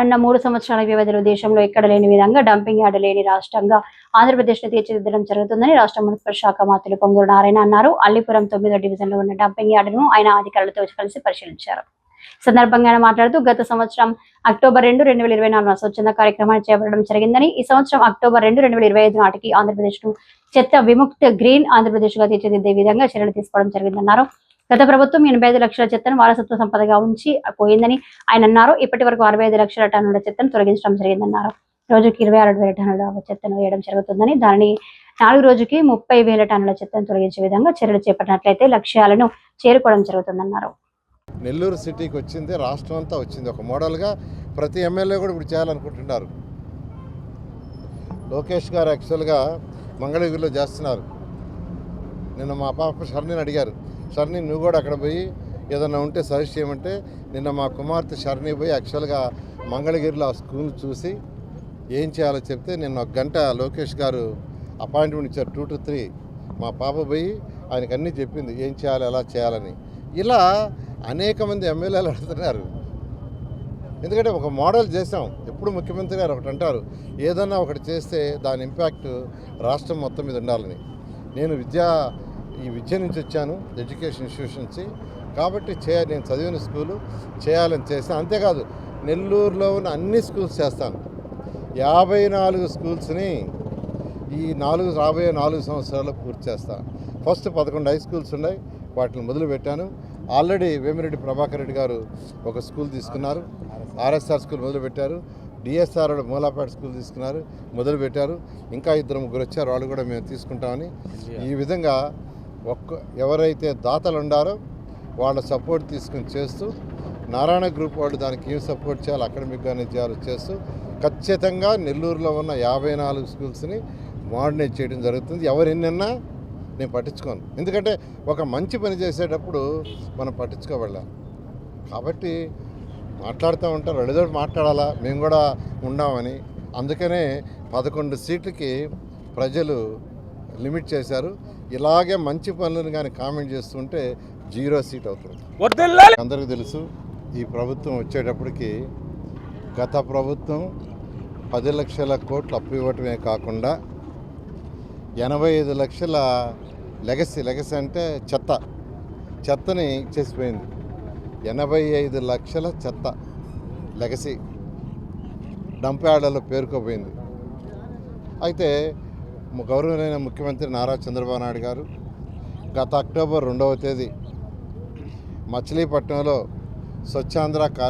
రానున్న 3 సంవత్సరాల వ్యవధిలో దేశంలో ఎక్కడ లేని విధంగా డంపింగ్ యార్డు లేని రాష్ట్రంగా ఆంధ్రప్రదేశ్ను తీర్చిదిద్దడం జరుగుతుందని రాష్ట్ర మున్సిపల్ శాఖ మంత్రి పొంగూరు నారాయణ అన్నారు. అల్లీపురం 9వ డివిజన్లో ఉన్న డంపింగ్ యార్డును ఆయన అధికారులతో కలిసి పరిశీలించారు. సందర్భంగా ఆయన మాట్లాడుతూ గత సంవత్సరం అక్టోబర్ 2, 2024 స్వచ్ఛంద కార్యక్రమాన్ని చేపట్టడం జరిగిందని, ఈ సంవత్సరం అక్టోబర్ 2, 2025 నాటికి ఆంధ్రప్రదేశ్ను చెత్త విముక్త గ్రీన్ ఆంధ్రప్రదేశ్గా తీర్చిదిద్దే విధంగా చర్యలు తీసుకోవడం జరిగిందన్నారు. గత ప్రభుత్వం 85 లక్షల చెత్తను వారసత్వ సంపదగా ఉంచి పోయిందని ఆయన అన్నారు. ఇప్పటి వరకు 65 లక్షల టన్నుల చెత్తను తొలగించడం జరిగిందన్నారు. రోజుకి 26,000 టన్నుల చెత్తను వేయడం జరుగుతుందని, దానిని 4 రోజుకి 30,000 టన్నుల చెత్తను తొలగించే విధంగా చర్యలు చేపట్టినట్లయితే లక్ష్యాలను చేరుకోవడం జరుగుతుందన్నారు. నెల్లూరు సిటీకి వచ్చింది, రాష్ట్రం అంతా వచ్చింది. ఒక మోడల్గా ప్రతి ఎమ్మెల్యే కూడా ఇప్పుడు చేయాలనుకుంటున్నారు. లోకేష్ గారు యాక్చువల్గా మంగళగిరిలో చేస్తున్నారు. నిన్న మా పాప షర్ణిని అడిగారు, షర్ణి నువ్వు కూడా అక్కడ పోయి ఏదన్నా ఉంటే సజెస్ట్ చేయమంటే, నిన్న మా కుమార్తె షర్ణి పోయి యాక్చువల్గా మంగళగిరిలో ఆ స్కూల్ చూసి ఏం చేయాలో చెప్తే నిన్న 1 గంట లోకేష్ గారు అపాయింట్మెంట్ ఇచ్చారు 2 to 3. మా పాప పోయి ఆయనకు అన్నీ చెప్పింది ఏం చేయాలి, ఎలా చేయాలని. ఇలా అనేక మంది ఎమ్మెల్యేలు అడుగుతున్నారు. ఎందుకంటే ఒక మోడల్ చేసాం. ఎప్పుడు ముఖ్యమంత్రి గారు ఒకటి అంటారు, ఏదన్నా ఒకటి చేస్తే దాని ఇంపాక్ట్ రాష్ట్రం మొత్తం మీద ఉండాలని. నేను ఈ విద్య నుంచి వచ్చాను, ఎడ్యుకేషన్ ఇన్స్టిట్యూషన్ నుంచి. కాబట్టి నేను చదివిన స్కూలు చేయాలని చేస్తాను. అంతేకాదు నెల్లూరులో ఉన్న అన్ని స్కూల్స్ చేస్తాను. 54 స్కూల్స్ని ఈ రాబోయే 4 సంవత్సరాల్లో పూర్తి చేస్తాను. ఫస్ట్ 11 హై స్కూల్స్ ఉన్నాయి, వాటిని మొదలుపెట్టాను. ఆల్రెడీ వేమిరెడ్డి ప్రభాకర్ రెడ్డి గారు ఒక స్కూల్ తీసుకున్నారు, ఆర్ఎస్ఆర్ స్కూల్ మొదలుపెట్టారు. డిఎస్ఆర్ మూలాపేట స్కూల్ తీసుకున్నారు, మొదలుపెట్టారు. ఇంకా 2-3 వచ్చారు, వాళ్ళు కూడా మేము తీసుకుంటామని. ఈ విధంగా ఎవరైతే దాతలు ఉండారో వాళ్ళ సపోర్ట్ తీసుకుని చేస్తూ, నారాయణ గ్రూప్ వాళ్ళు దానికి ఏం సపోర్ట్ చేయాలి, అకాడమిక్గానే చేయాలో చేస్తూ ఖచ్చితంగా నెల్లూరులో ఉన్న 54 స్కూల్స్ని మోడర్నైజ్ చేయడం జరుగుతుంది. ఎవరు ఎన్నన్నా నేను పట్టించుకోను. ఎందుకంటే ఒక మంచి పని చేసేటప్పుడు మనం పట్టించుకోవాలి. కాబట్టి మాట్లాడుతూ ఉంటారు, ఏదో మాట్లాడాలా, మేము కూడా ఉన్నామని. అందుకనే 11 సీట్లకి ప్రజలు లిమిట్ చేశారు. ఇలాగే మంచి పనులను కానీ కామెంట్ చేస్తుంటే 0 సీట్ అవుతుంది. అందరికీ తెలుసు, ఈ ప్రభుత్వం వచ్చేటప్పటికి గత ప్రభుత్వం 10 లక్షల కోట్లు అప్పు ఇవ్వటమే కాకుండా 85 లక్షల లెగసీ అంటే చెత్తని ఇచ్చేసిపోయింది. 85 లక్షల చెత్త లెగసీ డంప్ యార్డులలో పేరుకోపోయింది. అయితే గౌరవనీయ ముఖ్యమంత్రి నారా చంద్రబాబు నాయుడు గారు గత అక్టోబర్ 2వ తేదీ మచిలీపట్నంలో స్వచ్ఛాంధ్ర